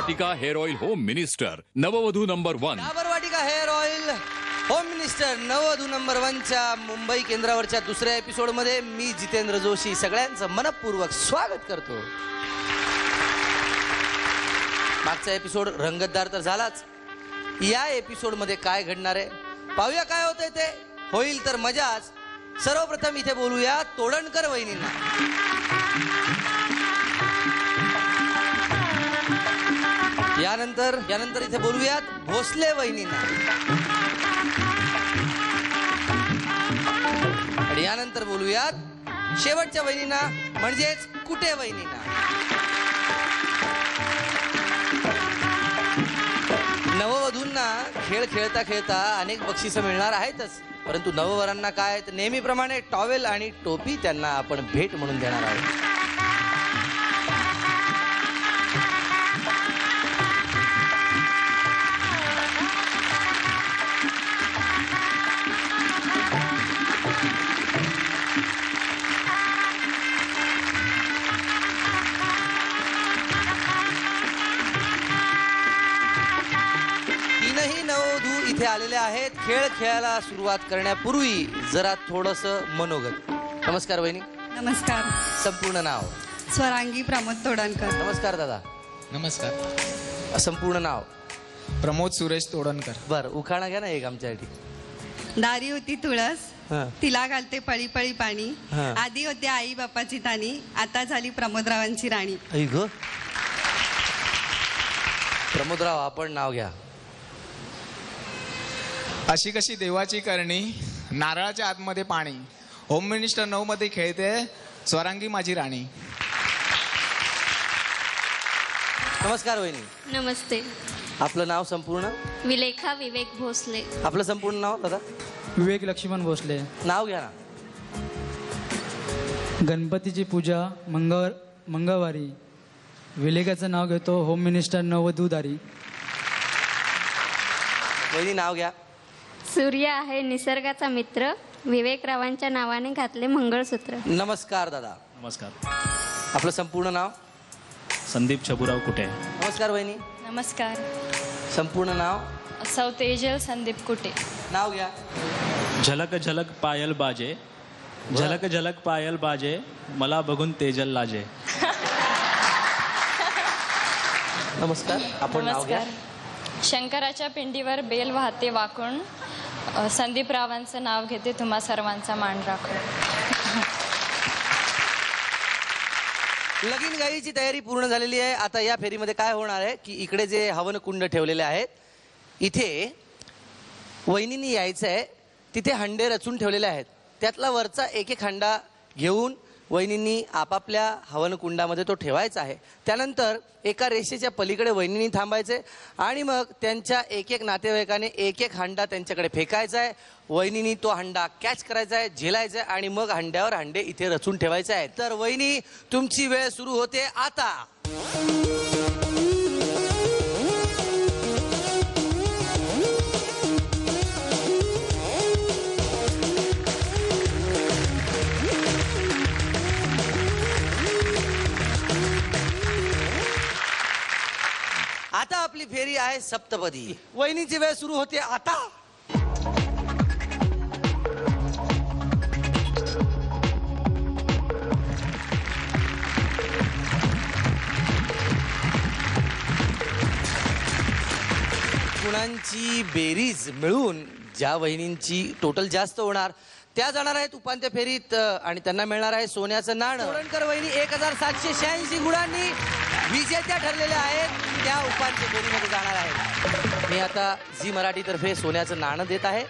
वाटिका hair oil home minister नववधू number 1. Dabur वाटिका hair oil home minister नववधू number 1च्या Mumbai केंद्रावरच्या दुसऱ्या एपिसोडमध्ये मी जितेंद्र जोशी सगळ्यांचं मनपूर्वक स्वागत करतो. मागचा एपिसोड रंगतदार तर झालाच. या एपिसोडमध्ये काय घडणार आहे पाहूया. काय होतंय ते होईल तर मजाच. सर्वप्रथम इथे बोलूया तोडणकर वहिनींना. यानंतर इथे बोलूयात भोसले वहिनींना. आणि यानंतर बोलूयात शेवटच्या वहिनींना म्हणजेच कुटे वहिनींना. नववधूंना खेळ खेळता खेळता अनेक बक्षिसं मिळणार आहेतच, परंतु नववरांना काय तर नेहमीप्रमाणे टॉवेल आणि टोपी त्यांना आपण भेट म्हणून देणार आहोत. इथे आलेले आहेत. खेळ खेळायला सुरुवात करण्यापूर्वी जरा थोडंसं मनोगत. नमस्कार वहिनी. नमस्कार. संपूर्ण नाव? स्वरांगी प्रमोद तोडणकर. नमस्कार दादा. नमस्कार. संपूर्ण नाव? प्रमोद सुरेश तोडणकर. बर उखाणा घ्या ना एक आमच्यासाठी. दारी होती तुळस तिला घालते पळी पळी पाणी. आधी होती आई बापाची तानी आता झाली प्रमोदरावांची राणी. ऐ ग प्रमोदराव आपण नाव घ्या. अशी कशी देवाची करणी नारळाच्या आतमध्ये पाणी. होम मिनिस्टर 9 मध्ये खेळते स्वरांगी माझी राणी. नमस्कार वहिनी. नमस्ते. आपलं नाव संपूर्ण? विलेखा विवेक भोसले. आपलं संपूर्ण नाव दादा? विवेक लक्ष्मण भोसले. नाव घ्या ना. गणपतीची पूजा मंगळवारी. विलेखाचं नाव घेतो होम मिनिस्टर नववधूदारी. वहिनी नाव घ्या. सूर्य आहे निसर्गाचा मित्र विवेकरावांच्या नावाने घातले मंगळसूत्र. नमस्कार दादा. नमस्कार. आपलं संपूर्ण नाव? संदीप छबुराव कुटे. नमस्कार वहिनी. नमस्कार. संपूर्ण नाव? सौ तेजल संदीप कुटे. नाव घ्या. झलक झलक पायल बाजे. झलक झलक पायल बाजे मला बघून तेजल लाजे. नमस्कार. आपण नाव घ्या. शंकराच्या पिंडीवर बेल वाहते वाकून संदीप रावांचं नाव घेते तुम्हा सर्वांचा मान राखून. लगीन गाईची तयारी पूर्ण झालेली आहे. आता या फेरीमध्ये काय होणार आहे की इकडे जे हवन कुंड ठेवलेले आहेत इथे वहिनींनी यायचं आहे. तिथे हंडे रचून ठेवलेले आहेत. त्यातला वरचा एक एक हंडा घेऊन वहिनींनी आपापल्या हवन कुंडामध्ये तो ठेवायचा आहे. त्यानंतर एका रेषेच्या पलीकडे वहिनींनी थांबायचे आणि मग त्यांच्या एक एक नातेवाईकाने एक एक हंडा त्यांच्याकडे फेकायचा आहे. वहिनींनी तो हंडा कॅच करायचा आहे, झेलायचा आहे आणि मग हंड्यावर हंडे इथे रचून ठेवायचे आहेत. तर वहिनी तुमची वेळ सुरू होते आता. आता आपली फेरी आहे सप्तपदी. वहिनीची वेळ सुरू होते आता. गुणांची बेरीज मिळून ज्या वहिनींची टोटल जास्त होणार त्या जाणार आहेत उपांत्य फेरीत आणि त्यांना मिळणार आहे सोन्याचं नाणं. तोडणकर वहिनी 1786 गुणांनी विजेत्या ठरलेल्या आहेत. त्या उपांत्य फेरीमध्ये जाणार आहेत. मी आता झी मराठी तर्फे सोन्याचं नाणं देत आहे.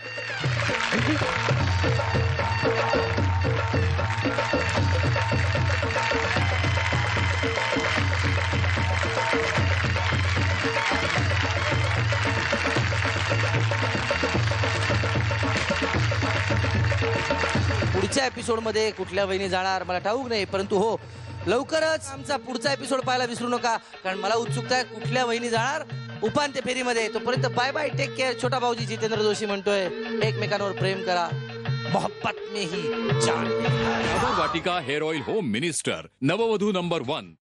पुढच्या एपिसोडमध्ये कुठल्या वहिनी जाणार मला ठाऊक नाही, परंतु हो लवकरच आमचा पुढचा एपिसोड पाहायला विसरू नका, कारण मला उत्सुकता आहे कुठल्या वहिनी जाणार उपांत्य फेरीमध्ये. तोपर्यंत बाय बाय, टेक केअर. छोटा भाऊजी जितेंद्र जोशी म्हणतोय एकमेकांवर प्रेम करा, मोहब्बत में ही जान. वाटिका हेअर ऑइल होम मिनिस्टर नववधू नंबर 1.